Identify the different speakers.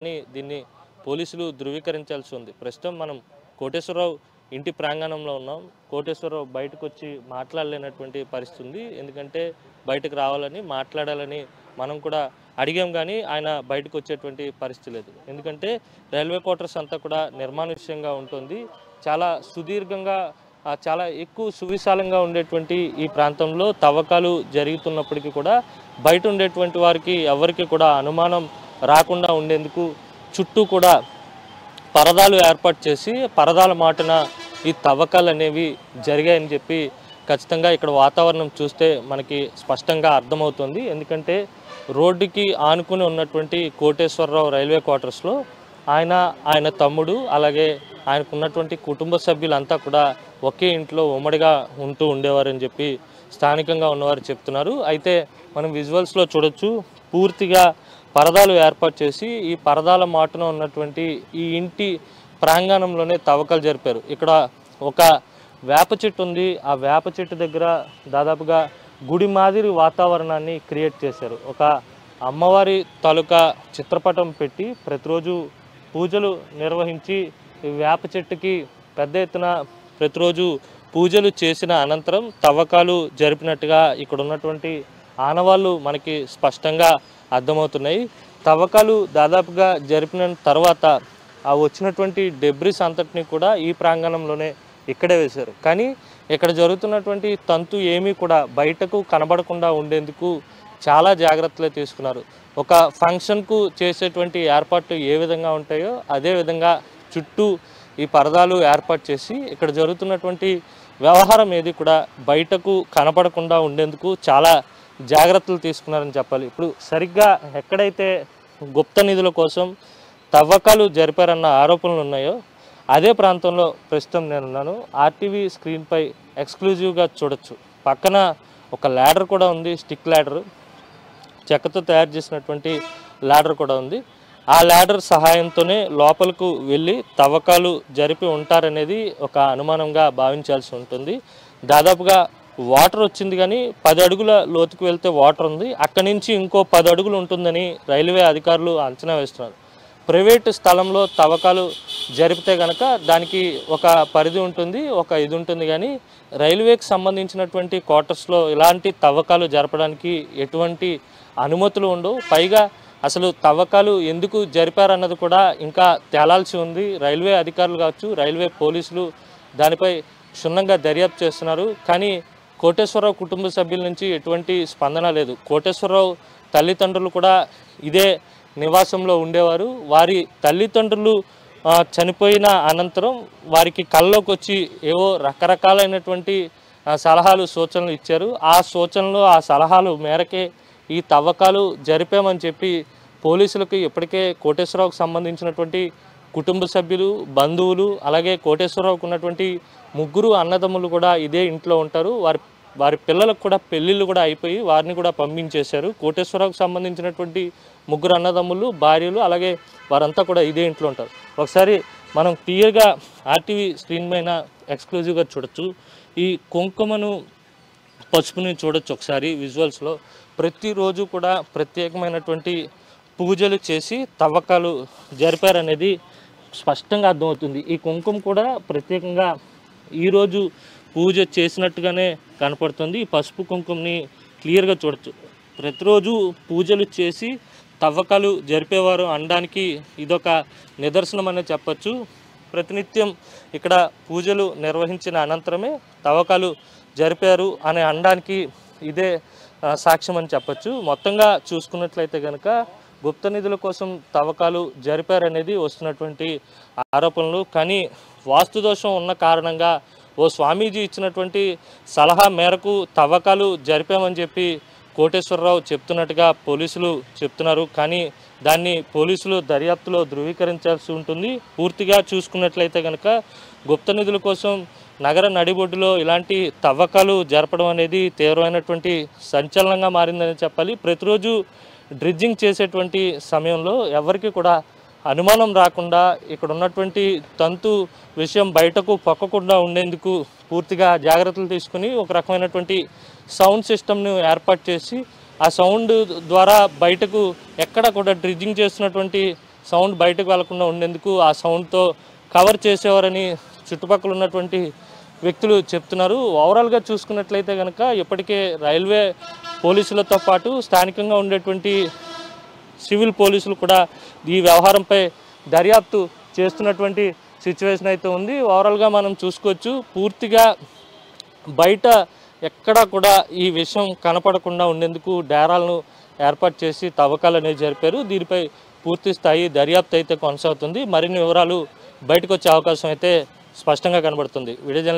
Speaker 1: దీన్ని పోలీసులు ధృవీకరించాల్సి ఉంది. ప్రస్తుతం మనం కోటేశ్వరరావు ఇంటి ప్రాంగణంలో ఉన్నాం. కోటేశ్వరరావు బయటకు వచ్చి మాట్లాడలేనటువంటి పరిస్థితి ఉంది. ఎందుకంటే బయటకు రావాలని మాట్లాడాలని మనం కూడా అడిగాం, కానీ ఆయన బయటకు వచ్చేటువంటి పరిస్థితి లేదు. ఎందుకంటే రైల్వే క్వార్టర్స్ అంతా కూడా నిర్మానుష్యంగా ఉంటుంది. చాలా సుదీర్ఘంగా చాలా ఎక్కువ సువిశాలంగా ఉండేటువంటి ఈ ప్రాంతంలో తవ్వకాలు జరుగుతున్నప్పటికీ కూడా బయట ఉండేటువంటి వారికి ఎవరికి కూడా అనుమానం రాకుండా ఉండేందుకు చుట్టూ కూడా పరదాలు ఏర్పాటు చేసి పరదాల మాటున ఈ తవ్వకాలు అనేవి జరిగాయని చెప్పి ఖచ్చితంగా ఇక్కడ వాతావరణం చూస్తే మనకి స్పష్టంగా అర్థమవుతుంది. ఎందుకంటే రోడ్డుకి ఆనుకుని ఉన్నటువంటి కోటేశ్వరరావు రైల్వే క్వార్టర్స్లో ఆయన తమ్ముడు అలాగే ఆయనకున్నటువంటి కుటుంబ సభ్యులంతా కూడా ఒకే ఇంట్లో ఉమ్మడిగా ఉంటూ ఉండేవారని చెప్పి స్థానికంగా ఉన్నవారు చెప్తున్నారు. అయితే మనం విజువల్స్లో చూడొచ్చు, పూర్తిగా పరదాలు ఏర్పాటు చేసి ఈ పరదాల మాటున ఉన్నటువంటి ఈ ఇంటి ప్రాంగణంలోనే తవ్వకాలు జరిపారు. ఇక్కడ ఒక వేప చెట్టు ఉంది. ఆ వేప చెట్టు దగ్గర దాదాపుగా గుడి మాదిరి వాతావరణాన్ని క్రియేట్ చేశారు. ఒక అమ్మవారి తాలూకా చిత్రపటం పెట్టి ప్రతిరోజు పూజలు నిర్వహించి ఈ వేప చెట్టుకి పెద్ద ఎత్తున ప్రతిరోజు పూజలు చేసిన అనంతరం తవ్వకాలు జరిపినట్టుగా ఇక్కడ ఉన్నటువంటి ఆనవాళ్ళు మనకి స్పష్టంగా అర్థమవుతున్నాయి. తవ్వకాలు దాదాపుగా జరిపిన తర్వాత ఆ వచ్చినటువంటి డెబ్రిస్ అంతటిని కూడా ఈ ప్రాంగణంలోనే ఇక్కడే వేశారు. కానీ ఇక్కడ జరుగుతున్నటువంటి తంతు ఏమీ కూడా బయటకు కనబడకుండా ఉండేందుకు చాలా జాగ్రత్తలు తీసుకున్నారు. ఒక ఫంక్షన్కు చేసేటువంటి ఏర్పాట్లు ఏ విధంగా ఉంటాయో అదే విధంగా చుట్టూ ఈ పరదాలు ఏర్పాటు చేసి ఇక్కడ జరుగుతున్నటువంటి వ్యవహారం ఏది కూడా బయటకు కనపడకుండా ఉండేందుకు చాలా జాగ్రత్తలు తీసుకున్నారని చెప్పాలి. ఇప్పుడు సరిగ్గా ఎక్కడైతే గుప్త నిధుల కోసం తవ్వకాలు జరిపారన్న ఆరోపణలు ఉన్నాయో అదే ప్రాంతంలో ప్రస్తుతం నేనున్నాను. ఆర్టీవీ స్క్రీన్పై ఎక్స్క్లూజివ్గా చూడొచ్చు. పక్కన ఒక ల్యాడర్ కూడా ఉంది, స్టిక్ ల్యాడర్, చెక్కతో తయారు చేసినటువంటి ల్యాడర్ కూడా ఉంది. ఆ ల్యాడర్ సహాయంతోనే లోపలకు వెళ్ళి తవ్వకాలు జరిపి ఉంటారనేది ఒక అనుమానంగా భావించాల్సి ఉంటుంది. దాదాపుగా వాటర్ వచ్చింది, కానీ 10 అడుగుల లోతుకు వెళ్తే వాటర్ ఉంది. అక్కడి నుంచి ఇంకో 10 అడుగులు ఉంటుందని రైల్వే అధికారులు అంచనా వేస్తున్నారు. ప్రైవేటు స్థలంలో తవ్వకాలు జరిపితే కనుక దానికి ఒక పరిధి ఉంటుంది, ఒక ఇది ఉంటుంది. కానీ రైల్వేకి సంబంధించినటువంటి క్వార్టర్స్లో ఇలాంటి తవ్వకాలు జరపడానికి ఎటువంటి అనుమతులు ఉండవు. పైగా అసలు తవ్వకాలు ఎందుకు జరిపారన్నది కూడా ఇంకా తేలాల్సి ఉంది. రైల్వే అధికారులు కావచ్చు, రైల్వే పోలీసులు దానిపై క్షుణ్ణంగా దర్యాప్తు చేస్తున్నారు. కానీ కోటేశ్వరరావు కుటుంబ సభ్యుల నుంచి ఎటువంటి స్పందన లేదు. కోటేశ్వరరావు తల్లిదండ్రులు కూడా ఇదే నివాసంలో ఉండేవారు. వారి తల్లిదండ్రులు చనిపోయిన అనంతరం వారికి కల్లోకి వచ్చి ఏవో రకరకాలైనటువంటి సలహాలు సూచనలు ఇచ్చారు. ఆ సూచనలు ఆ సలహాలు మేరకే ఈ తవ్వకాలు జరిపామని చెప్పి పోలీసులకు ఇప్పటికే కోటేశ్వరరావుకు సంబంధించినటువంటి కుటుంబ సభ్యులు, బంధువులు, అలాగే కోటేశ్వరరావుకు ఉన్నటువంటి 3 అన్నదమ్ములు కూడా ఇదే ఇంట్లో ఉంటారు. వారి పిల్లలకు కూడా పెళ్ళిళ్ళు కూడా అయిపోయి వారిని కూడా పంపించేశారు. కోటేశ్వరరావుకు సంబంధించినటువంటి 3 అన్నదమ్ములు, భార్యలు, అలాగే వారంతా కూడా ఇదే ఇంట్లో ఉంటారు. ఒకసారి మనం క్లియర్గా ఆర్టీవీ స్క్రీన్ పైన ఎక్స్క్లూజివ్గా చూడొచ్చు. ఈ కుంకుమను, పసుపుని చూడొచ్చు ఒకసారి విజువల్స్లో. ప్రతిరోజు కూడా ప్రత్యేకమైనటువంటి పూజలు చేసి తవ్వకాలు జరిపారనేది స్పష్టంగా అర్థమవుతుంది. ఈ కుంకుమ కూడా ప్రత్యేకంగా ఈరోజు పూజ చేసినట్టుగానే కనపడుతుంది. ఈ పసుపు కుంకుమని క్లియర్గా చూడొచ్చు. ప్రతిరోజు పూజలు చేసి తవ్వకాలు జరిపేవారు అనడానికి ఇదొక నిదర్శనం అనే చెప్పచ్చు. ప్రతినిత్యం ఇక్కడ పూజలు నిర్వహించిన అనంతరమే తవ్వకాలు జరిపారు అని అనడానికి ఇదే సాక్ష్యం అని చెప్పచ్చు. మొత్తంగా చూసుకున్నట్లయితే కనుక గుప్త నిధుల కోసం తవ్వకాలు జరిపారనేది వస్తున్నటువంటి ఆరోపణలు. కానీ వాస్తు దోషం ఉన్న కారణంగా ఓ స్వామీజీ ఇచ్చినటువంటి సలహా మేరకు తవ్వకాలు జరిపామని చెప్పి కోటేశ్వరరావు చెప్తున్నట్టుగా పోలీసులు చెప్తున్నారు. కానీ దాన్ని పోలీసులు దర్యాప్తులో ధృవీకరించాల్సి ఉంటుంది. పూర్తిగా చూసుకున్నట్లయితే కనుక గుప్త నిధుల కోసం నగర నడిబొడ్డులో ఇలాంటి తవ్వకాలు జరపడం అనేది తీవ్రమైనటువంటి సంచలనంగా మారిందని చెప్పాలి. ప్రతిరోజు డ్రిడ్జింగ్ చేసేటువంటి సమయంలో ఎవరికి కూడా అనుమానం రాకుండా ఇక్కడ ఉన్నటువంటి తంతు విషయం బయటకు పొక్కకుండా ఉండేందుకు పూర్తిగా జాగ్రత్తలు తీసుకుని ఒక రకమైనటువంటి సౌండ్ సిస్టమ్ను ఏర్పాటు చేసి ఆ సౌండ్ ద్వారా బయటకు ఎక్కడ కూడా డ్రిడ్జింగ్ చేస్తున్నటువంటి సౌండ్ బయటకు వెళ్లకుండా ఉండేందుకు ఆ సౌండ్తో కవర్ చేసేవారని చుట్టుపక్కల ఉన్నటువంటి వ్యక్తులు చెప్తున్నారు. ఓవరాల్గా చూసుకున్నట్లయితే కనుక ఇప్పటికే రైల్వే పోలీసులతో పాటు స్థానికంగా ఉండేటువంటి సివిల్ పోలీసులు కూడా ఈ వ్యవహారంపై దర్యాప్తు చేస్తున్నటువంటి సిచ్యువేషన్ అయితే ఉంది. ఓవరాల్గా మనం చూసుకోవచ్చు, పూర్తిగా బయట ఎక్కడా కూడా ఈ విషయం కనపడకుండా ఉండేందుకు డేరాలను ఏర్పాటు చేసి తవ్వకాలు అనేవి జరిపారు. దీనిపై పూర్తి స్థాయి దర్యాప్తు అయితే కొనసాగుతుంది. మరిన్ని వివరాలు బయటకు వచ్చే అవకాశం అయితే స్పష్టంగా కనబడుతుంది. Video journalist